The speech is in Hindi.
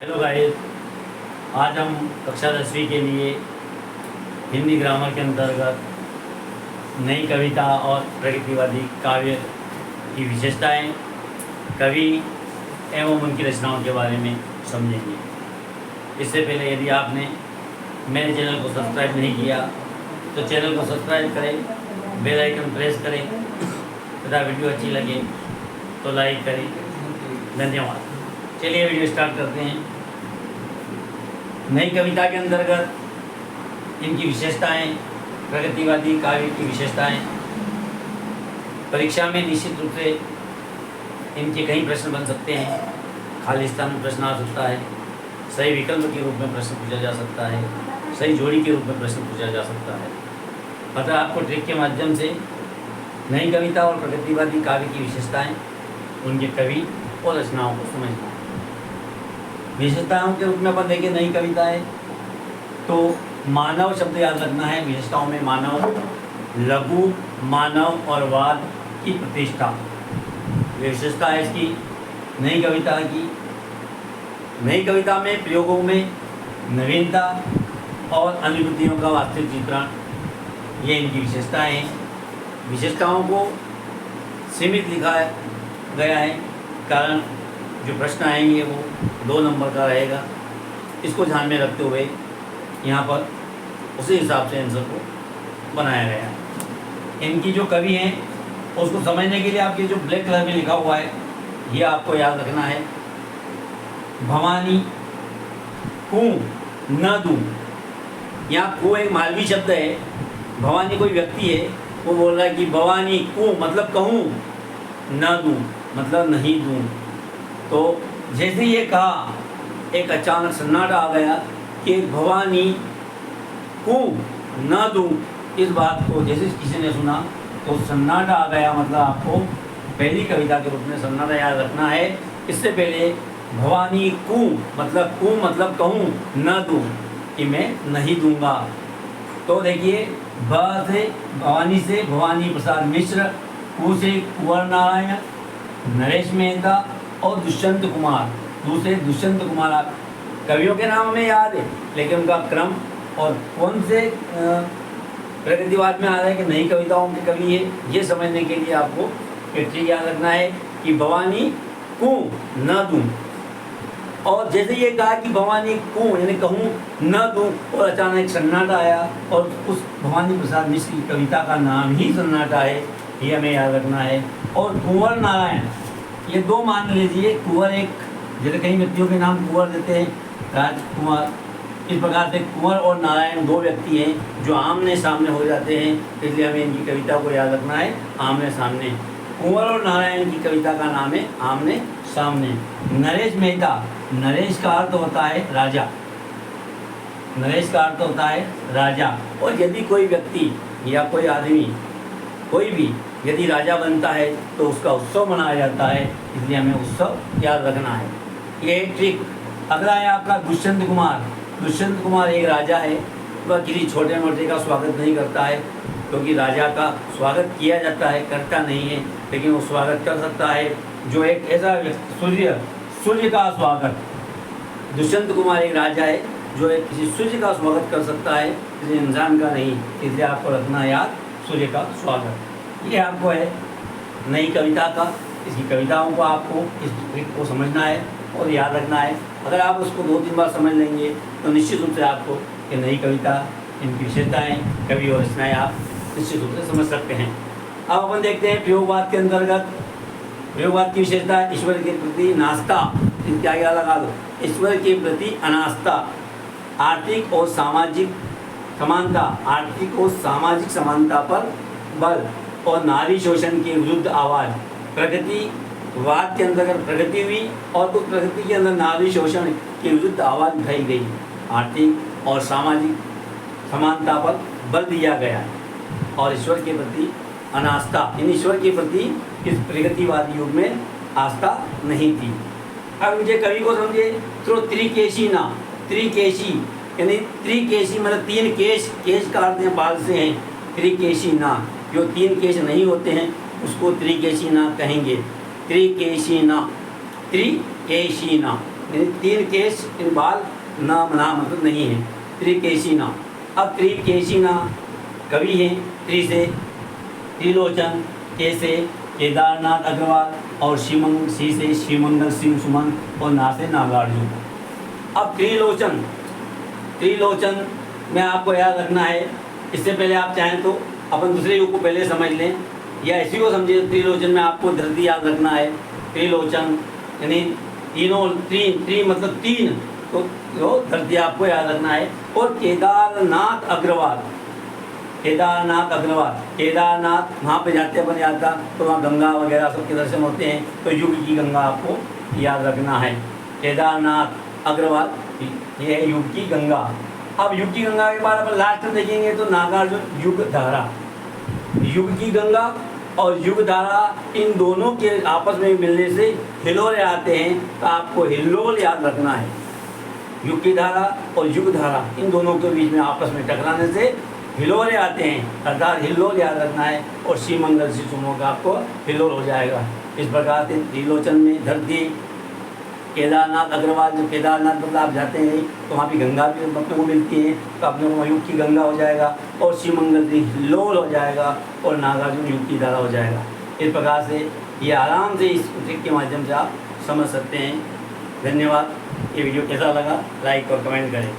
हेलो गाइस, आज हम कक्षा 10वीं के लिए हिंदी ग्रामर के अंतर्गत नई कविता और प्रगतिवादी काव्य की विशेषताएं, कवि एवं उनकी रचनाओं के बारे में समझेंगे। इससे पहले यदि आपने मेरे चैनल को सब्सक्राइब नहीं किया तो चैनल को सब्सक्राइब करें, बेल आइकन प्रेस करें तथा वीडियो अच्छी लगे तो लाइक करें। धन्यवाद। चलिए वीडियो स्टार्ट करते हैं। नई कविता के अंतर्गत इनकी विशेषताएं, प्रगतिवादी काव्य की विशेषताएं। परीक्षा में निश्चित रूप से इनके कई प्रश्न बन सकते हैं। खाली स्थान में प्रश्न आ सकता है, सही विकल्प के रूप में प्रश्न पूछा जा सकता है, सही जोड़ी के रूप में प्रश्न पूछा जा सकता है। अतः आपको ट्रिक के माध्यम से नई कविता और प्रगतिवादी काव्य की विशेषताएं, उनके कवि और रचनाओं को समझना है। विशेषताओं के रूप में अपन देखें नई कविताएं तो मानव शब्द याद रखना है। विशेषताओं में मानव, लघु, मानव और वाद की प्रतिष्ठा विशेषता है इसकी नई कविता की। नई कविता में प्रयोगों में नवीनता और अनुभूतियों का वास्तविक चित्रण, ये इनकी विशेषताएं हैं। विशेषताओं को सीमित लिखा गया है, कारण जो प्रश्न आएंगे वो 2 नंबर का रहेगा। इसको ध्यान में रखते हुए यहाँ पर उसी हिसाब से आंसर को बनाया गया है। इनकी जो कवि हैं उसको समझने के लिए आपके जो ब्लैक कलर में लिखा हुआ है ये आपको याद रखना है। भवानी कू न दूँ, यहाँ को एक मालवी शब्द है। भवानी कोई व्यक्ति है, वो बोल रहा है कि भवानी कू मतलब कहूँ, न दूँ मतलब नहीं दूँ। तो जैसे ये कहा, एक अचानक सन्नाटा आ गया कि भवानी को न दूँ। इस बात को जैसे किसी ने सुना तो सन्नाटा आ गया, मतलब आपको पहली कविता के रूप में सन्नाटा याद रखना है। इससे पहले भवानी को मतलब कहूँ, न दूँ कि मैं नहीं दूंगा। तो देखिए, भ से भवानी से भवानी प्रसाद मिश्र, कु से कुंवर नारायण, नरेश मेहता और दुष्यंत कुमार। दूसरे दुष्यंत कुमार कवियों के नाम हमें याद है, लेकिन उनका क्रम और कौन से प्रगतिवाद में आ रहा है कि नई कविताओं के कवि है, ये समझने के लिए आपको ट्रिक याद रखना है कि भवानी को न दूँ। और जैसे ये कहा कि भवानी को यानी कहूँ न दूँ, और अचानक एक सन्नाटा आया और उस भवानी प्रसाद मिश्र की कविता का नाम ही सन्नाटा है, ये हमें याद रखना है। और कुंवर नारायण, ये 2 मान लीजिए। कुंवर एक, जैसे कई व्यक्तियों के नाम कुंवर देते हैं, राजकुमार, इस प्रकार से कुंवर और नारायण 2 व्यक्ति हैं जो आमने सामने हो जाते हैं, इसलिए हमें इनकी कविता को याद रखना है आमने सामने। कुंवर और नारायण की कविता का नाम है आमने सामने। नरेश मेहता, नरेश का अर्थ होता है राजा, नरेश का अर्थ होता है राजा। और यदि कोई व्यक्ति या कोई आदमी, कोई भी यदि राजा बनता है तो उसका उत्सव मनाया जाता है, इसलिए हमें उत्सव याद रखना है। ये ट्रिक। अगला है आपका दुष्यंत कुमार। दुष्यंत कुमार एक राजा है, वह किसी छोटे मोटे का स्वागत नहीं करता है, क्योंकि राजा का स्वागत किया जाता है, करता नहीं है, लेकिन वो स्वागत कर सकता है जो एक ऐसा सूर्य का स्वागत। दुष्यंत कुमार एक राजा है जो एक किसी सूर्य का स्वागत कर सकता है, किसी इंसान का नहीं, इसलिए आपको रखना याद सूर्य का स्वागत। ये आपको है नई कविता का। इसकी कविताओं को आपको इस ट्रिक को समझना है और याद रखना है। अगर आप उसको 2-3 बार समझ लेंगे तो निश्चित रूप से आपको ये नई कविता, इनकी विशेषताएँ, कवि और रचनाएँ आप निश्चित रूप से समझ सकते हैं। अब अपन देखते हैं प्रयोगवाद के अंतर्गत। प्रयोगवाद की विशेषता है ईश्वर के प्रति नास्ता। इनके आगे लगा दो, ईश्वर के प्रति अनास्था, आर्थिक और सामाजिक समानता, आर्थिक और सामाजिक समानता पर बल और नारी शोषण के विरुद्ध आवाज़। प्रगतिवाद के अंतर्गत प्रगति हुई और उस प्रगति के अंदर नारी शोषण के विरुद्ध आवाज़ उठाई गई। आर्थिक और सामाजिक समानता पर बल दिया गया और ईश्वर के प्रति अनास्था, इन ईश्वर के प्रति इस प्रगतिवादी युग में आस्था नहीं थी। अब मुझे कवि को समझे तो त्रिकेशी ना, त्रिकेशी यानी त्रिकेशी मतलब 3 केश, केश का अर्थ बाल से हैं। त्रिकेशी ना, जो 3 केश नहीं होते हैं उसको त्रिकेशी ना कहेंगे। त्रिकेशी ना, त्रिकेशी ना यानी 3 केश इन बाल ना मतलब नहीं है, त्रिकेशिना। अब त्रिकेशिना कवि हैं, त्रि से त्रिलोचन, के से केदारनाथ अग्रवाल और सी से शिवमंगल शिव सुमन और ना से नागार्जुन। अब त्रिलोचन में आपको याद रखना है। इससे पहले आप चाहें तो अपन दूसरे युग को पहले समझ लें या इसी को समझे। त्रिलोचन में आपको धरती याद रखना है। त्रिलोचन यानी तीनों, त्रि मतलब 3, तो धरती आपको याद रखना है। और केदारनाथ अग्रवाल, केदारनाथ वहाँ पे जाते अपन यात्रा, तो वहाँ गंगा वगैरह सबके दर्शन होते हैं, तो युग की गंगा आपको याद रखना है। केदारनाथ अग्रवाल ये है युग की गंगा। अब युग की गंगा के बाद अपन लास्ट में देखेंगे तो नागार्जुन युग धारा। युग की गंगा और युग धारा इन दोनों के आपस में मिलने से हिल्लोल आते हैं, तो आपको हिल्लोल याद रखना है। युग की धारा और युग धारा इन दोनों के बीच में आपस में टकराने से हिल्लोल आते हैं, अर्थात हिल्लोल याद रखना है। और शिव मंगल शिव सुमन का आपको हिल्लोल हो जाएगा। इस प्रकार से त्रिलोचन में धरती, केदारनाथ अग्रवाल, जो केदारनाथ मतलब आप जाते हैं तो वहाँ भी गंगा भी अपने को मिलती है, तो अपने को युग की गंगा हो जाएगा और शिव मंगल जी हिल्लोल हो जाएगा और नागार्जुन युग की धारा हो जाएगा। इस प्रकार से ये आराम से इस ट्रिक के माध्यम से आप समझ सकते हैं। धन्यवाद। ये वीडियो कैसा लगा लाइक और कमेंट करें।